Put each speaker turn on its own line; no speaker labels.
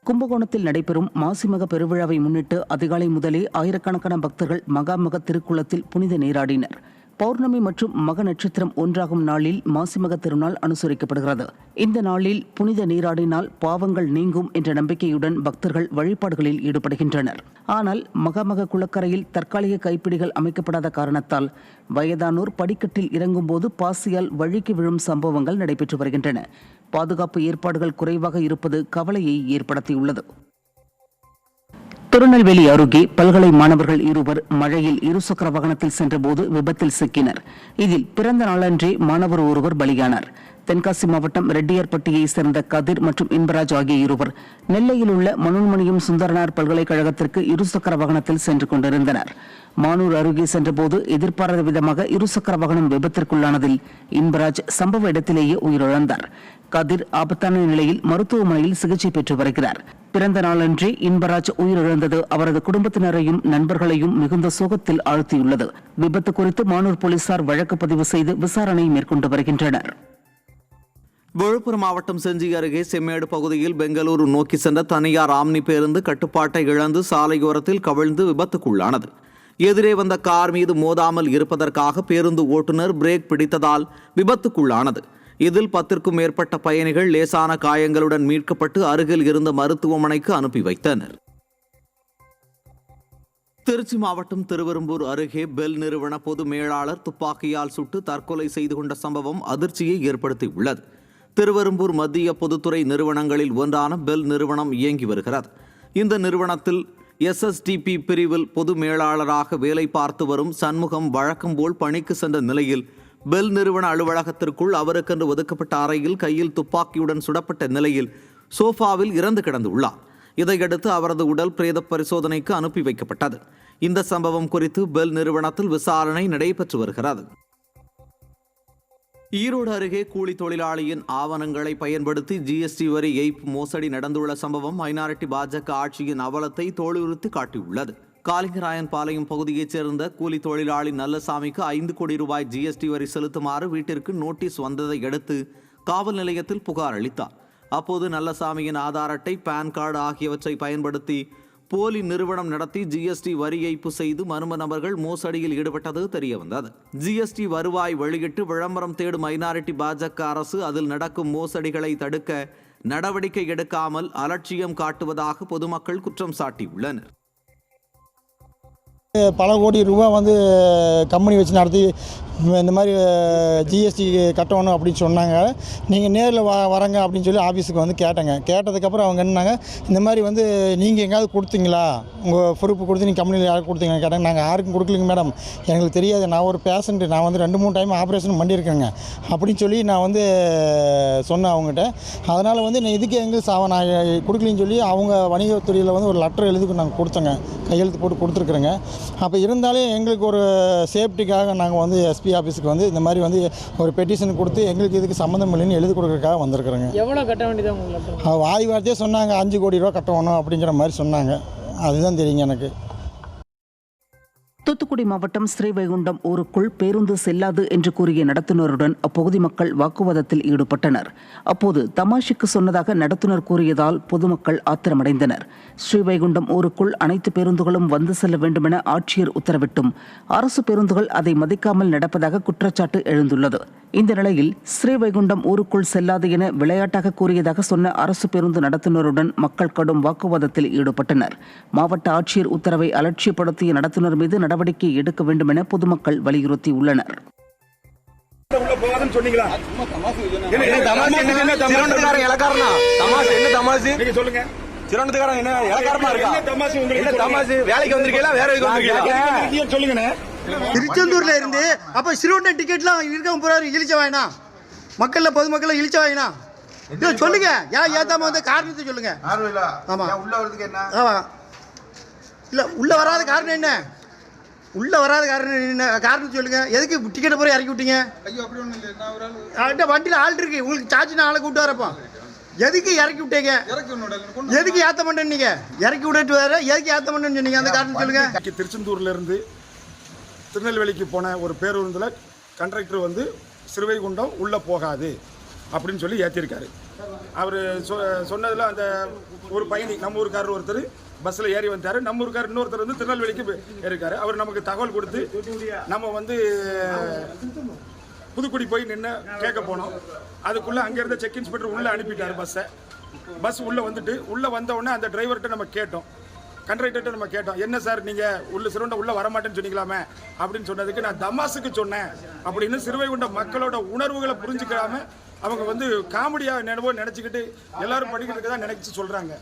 கும்பகோணத்தில் நடைபெறும் மாசிமக பெருவிழாவை முன்னிட்டு அதிகாலை முதலே ஆயிரக்கணக்கான பக்தர்கள் மகாமக திருக்குளத்தில் புனித நீராடினர். பௌர்ணமி மற்றும் மக நட்சத்திரம் ஒன்றாகும் நாளில் மாசிமக திருநாள் அனுசரிக்கப்படுகிறது. இந்த நாளில் புனித நீராடினால் பாவங்கள் நீங்கும் என்ற நம்பிக்கையுடன் பக்தர்கள் வழிபாடுகளில் ஈடுபடுகின்றனர். ஆனால் மகாமக குளக்கரையில் தற்காலிக கைப்பிடிகள் அமைக்கப்படாத காரணத்தால் வயதானோர் படிக்கட்டில் இறங்கும்போது பாசியால் வழுக்கி விழும் சம்பவங்கள் நடைபெற்று வருகின்றன. பாதுகாப்பு ஏற்பாடுகள் குறைவாக இருப்பது கவலையை ஏற்படுத்தியுள்ளது. திருநெல்வேலி அருகே பல்கலை மாணவர்கள் இருவர் மழையில் இருசக்கர வாகனத்தில் சென்றபோது விபத்தில் சிக்கினர். இதில் பிறந்த நாளன்றே மாணவர் ஒருவர் பலியானார். தென்காசி மாவட்டம் ரெட்டியார்பட்டியைச் சேர்ந்த கதிர் மற்றும் இன்பராஜ் ஆகிய இருவர் நெல்லையில் உள்ள மனோன்மணியம் சுந்தரனார் பல்கலைக்கழகத்திற்கு இருசக்கர வாகனத்தில் சென்று கொண்டிருந்தனர். மானூர் அருகே சென்றபோது எதிர்பாராத விதமாக இருசக்கர வாகனம் விபத்திற்குள்ளானதில் இன்பராஜ் சம்பவ இடத்திலேயே உயிரிழந்தார். கதிர் ஆபத்தான நிலையில் மருத்துவமனையில் சிகிச்சை பெற்று வருகிறார். பிறந்த நாளன்றே இன்பராஜ் உயிரிழந்தது அவரது குடும்பத்தினரையும் நண்பர்களையும் மிகுந்த சோகத்தில் ஆழ்த்தியுள்ளது. விபத்து குறித்து மானூர் போலீசார் வழக்கு பதிவு செய்து விசாரணை மேற்கொண்டு வருகின்றனர்.
விழுப்புரம் மாவட்டம் செஞ்சி அருகே செம்மேடு பகுதியில் பெங்களூரு நோக்கி சென்ற தனியார் ஆம்னி பேருந்து கட்டுப்பாட்டை இழந்து சாலையோரத்தில் கவிழ்ந்து விபத்துக்குள்ளானது. எதிரே வந்த கார் மீது மோதாமல் இருப்பதற்காக பேருந்து ஓட்டுநர் பிரேக் பிடித்ததால் விபத்துக்குள்ளானது. இதில் 10க்கும் மேற்பட்ட பயணிகள் லேசான காயங்களுடன் மீட்கப்பட்டு அருகில் இருந்த மருத்துவமனைக்கு அனுப்பி வைத்தனர். திருச்சி மாவட்டம் திருவெரும்பூர் அருகே பெல் நிறுவன பொது மேலாளர் துப்பாக்கியால் சுட்டு தற்கொலை செய்து கொண்ட சம்பவம் அதிர்ச்சியை ஏற்படுத்தியுள்ளது. திருவெரும்பூர் மத்திய பொதுத்துறை நிறுவனங்களில் ஒன்றான பெல் நிறுவனம் இயங்கி வருகிறது. இந்த நிறுவனத்தில் SSTP பிரிவில் பொது மேலாளராக வேலை பார்த்து வரும் சண்முகம் வழக்கம் போல் பணிக்கு சென்ற நிலையில் பெல் நிறுவன அலுவலகத்திற்குள் அவருக்கென்று ஒதுக்கப்பட்ட அறையில் கையில் துப்பாக்கியுடன் சுடப்பட்ட நிலையில் சோஃபாவில் இறந்து கிடந்துள்ளார். இதையடுத்து அவரது உடல் பிரேத பரிசோதனைக்கு அனுப்பி வைக்கப்பட்டது. இந்த சம்பவம் குறித்து பெல் நிறுவனத்தில் விசாரணை நடைபெற்று வருகிறது. ஈரோடு அருகே கூலி தொழிலாளியின் ஆவணங்களை பயன்படுத்தி GST வரி ஏய்ப்பு மோசடி நடந்துள்ள சம்பவம் மைனாரிட்டி பாஜக ஆட்சியின் அவலத்தை தோலுரித்து காட்டியுள்ளது. காலிங்கராயன் பாளையம் பகுதியைச் சேர்ந்த கூலி தொழிலாளி நல்லசாமிக்கு 5 கோடி ரூபாய் GST வரி செலுத்துமாறு வீட்டிற்கு நோட்டீஸ் வந்ததை அடுத்து காவல் நிலையத்தில் புகார் அளித்தார். அப்போது நல்லசாமியின் ஆதார் அட்டை, பான் கார்டு ஆகியவற்றை பயன்படுத்தி போலி நிறுவனம் நடத்தி GST வரி ஏய்ப்பு செய்து மர்ம நபர்கள் மோசடியில் ஈடுபட்டது தெரியவந்தது. GST வருவாய் வெளியிட்டு விளம்பரம் தேடும் மைனாரிட்டி பாஜக அரசு அதில் நடக்கும் மோசடிகளை தடுக்க நடவடிக்கை எடுக்காமல் அலட்சியம் காட்டுவதாக பொதுமக்கள் குற்றம் சாட்டியுள்ளனர்.
பல கோடி ரூபா கம்பெனி வச்சு நடத்தி இந்த மாதிரி GST கட்டணும் அப்படின்னு சொன்னாங்க. நீங்கள் நேரில் வரங்க அப்படின்னு சொல்லி ஆஃபீஸுக்கு கேட்டேங்க. கேட்டதுக்கப்புறம் அவங்க என்னன்னாங்க, இந்த மாதிரி நீங்கள் எங்கேயாவது கொடுத்தீங்களா, உங்கள் ப்ரூஃப் கொடுத்து நீங்கள் கம்பெனியில் யாருக்கு கொடுத்தீங்கன்னு கேட்டாங்க. நாங்கள் யாருக்கும் கொடுக்கலிங்க மேடம், எங்களுக்கு தெரியாது, நான் ஒரு பேஷண்ட்டு, நான் 2-3 டைம் ஆப்ரேஷன் பண்ணியிருக்கேங்க அப்படின்னு சொல்லி நான் சொன்னேன் அவங்ககிட்ட. அதனால் நான் இதுக்கு எங்களுக்கு நான் கொடுக்கலின்னு சொல்லி அவங்க வணிகத்துறையில் ஒரு லெட்டர் எழுதி நாங்கள் கொடுத்தோங்க, கையெழுத்து போட்டு கொடுத்துருக்குறேங்க. அப்போ இருந்தாலும் எங்களுக்கு ஒரு சேஃப்டிக்காக நாங்கள் SP ஆஃபீஸுக்கு இந்த மாதிரி ஒரு பெட்டிஷன் கொடுத்து எங்களுக்கு இதுக்கு சம்மந்தம் இல்லைன்னு எழுதி கொடுக்குறதுக்காக வந்திருக்கிறேங்க.
எவ்வளோ கட்ட வேண்டியது உங்களுக்கு?
வாய் வார்த்தையே சொன்னாங்க, 5 கோடி ரூபா கட்டணும் அப்படிங்கிற மாதிரி சொன்னாங்க. அதுதான் தெரியுங்க எனக்கு.
தூத்துக்குடி மாவட்டம் ஸ்ரீவைகுண்டம் ஊருக்குள் பேருந்து செல்லாது என்று கூறிய நடத்துனருடன் அப்பகுதி மக்கள் வாக்குவாதத்தில் ஈடுபட்டனர். அப்போது தமாஷுக்கு சொன்னதாக நடத்துனர் கூறியதால் பொதுமக்கள் ஆத்திரமடைந்தனர். ஸ்ரீவைகுண்டம் ஊருக்குள் அனைத்து பேருந்துகளும் வந்து செல்ல வேண்டுமென ஆட்சியர் உத்தரவிட்டும் அரசு பேருந்துகள் அதை மதிக்காமல் நடப்பதாக குற்றச்சாட்டு எழுந்துள்ளது. இந்த நிலையில் ஸ்ரீவைகுண்டம் ஊருக்குள் செல்லாது என விளையாட்டாக கூறியதாக சொன்ன அரசு பேருந்து நடத்துனருடன் மக்கள் கடும் வாக்குவாதத்தில் ஈடுபட்டனர். மாவட்ட ஆட்சியர் உத்தரவை அலட்சியப்படுத்திய நடத்துனர் மீது நடவடிக்கை எடுக்க வேண்டும் என பொதுமக்கள் வலியுறுத்தியுள்ளனர்.
திருச்செந்தூர்ல இருந்து அப்ப சிறுவண்டன் டிக்கெட்லாம் இருக்க போறாரு, இழிச்ச வாயினா மக்கள்ல பொதுமக்கள் இழிச்ச வாயினா சொல்லுங்க. ஏன் ஏத்தாம காரணத்தை சொல்லுங்க. ஆமா, உள்ள வரதுக்கு என்ன? ஆமா, இல்ல உள்ள வராத காரணம் என்ன? உள்ள வராத காரணம் என்ன? காரணத்தை சொல்லுங்க. எதுக்கு டிக்கெட்டை போய் இறக்கி விட்டீங்க? வண்டியில ஆள் இருக்கு, உங்களுக்கு சார்ஜ் ஆளை கூப்பிட்டு வரப்போ எதுக்கு இறக்கி விட்டீங்க? எதுக்கு ஏத்த மாட்டேன்? நீங்க இறக்கி விட்டுட்டு வேற எதுக்கு ஏத்த மாட்டேன்னு சொன்னீங்க? அந்த காரணம் சொல்லுங்க.
திருச்செந்தூர்ல இருந்து திருநெல்வேலிக்கு போன ஒரு பேருந்தில் கண்டக்டர் ஸ்ரீவைகுண்டம் உள்ளே போகாது அப்படின்னு சொல்லி ஏற்றிருக்காரு. அவர் சொன்னதில் அந்த ஒரு பயணி நம்ம ஊருக்காரர் ஒருத்தர் பஸ்ஸில் ஏறி வந்தார். நம்ம ஊருக்காரர் இன்னொருத்தர் வந்து திருநெல்வேலிக்கு இருக்கார். அவர் நமக்கு தகவல் கொடுத்து நம்ம வந்து புதுக்குடி போய் நின்று கேட்க போனோம். அதுக்குள்ளே அங்கேருந்து செக் இன்ஸ்பெக்டர் உள்ளே அனுப்பிட்டார் பஸ்ஸை. பஸ் உள்ளே வந்துட்டு உள்ளே வந்தவுடனே அந்த டிரைவர்கிட்ட நம்ம கேட்டோம், கண்ட்ராக்டர்கிட்ட நம்ம கேட்டோம், என்ன சார் நீங்கள் சிறுவண்ட உள்ளே வரமாட்டேன்னு சொன்னீங்களாமே அப்படின்னு சொன்னதுக்கு நான் தமாசுக்கு சொன்னேன் அப்படின்னு சிறுவைகுண்ட மக்களோட உணர்வுகளை புரிஞ்சுக்காம அவங்க வந்து காமெடியாக நினைச்சுக்கிட்டு எல்லாரும் படிக்கிறதுக்கு தான் நினைச்சு சொல்கிறாங்க.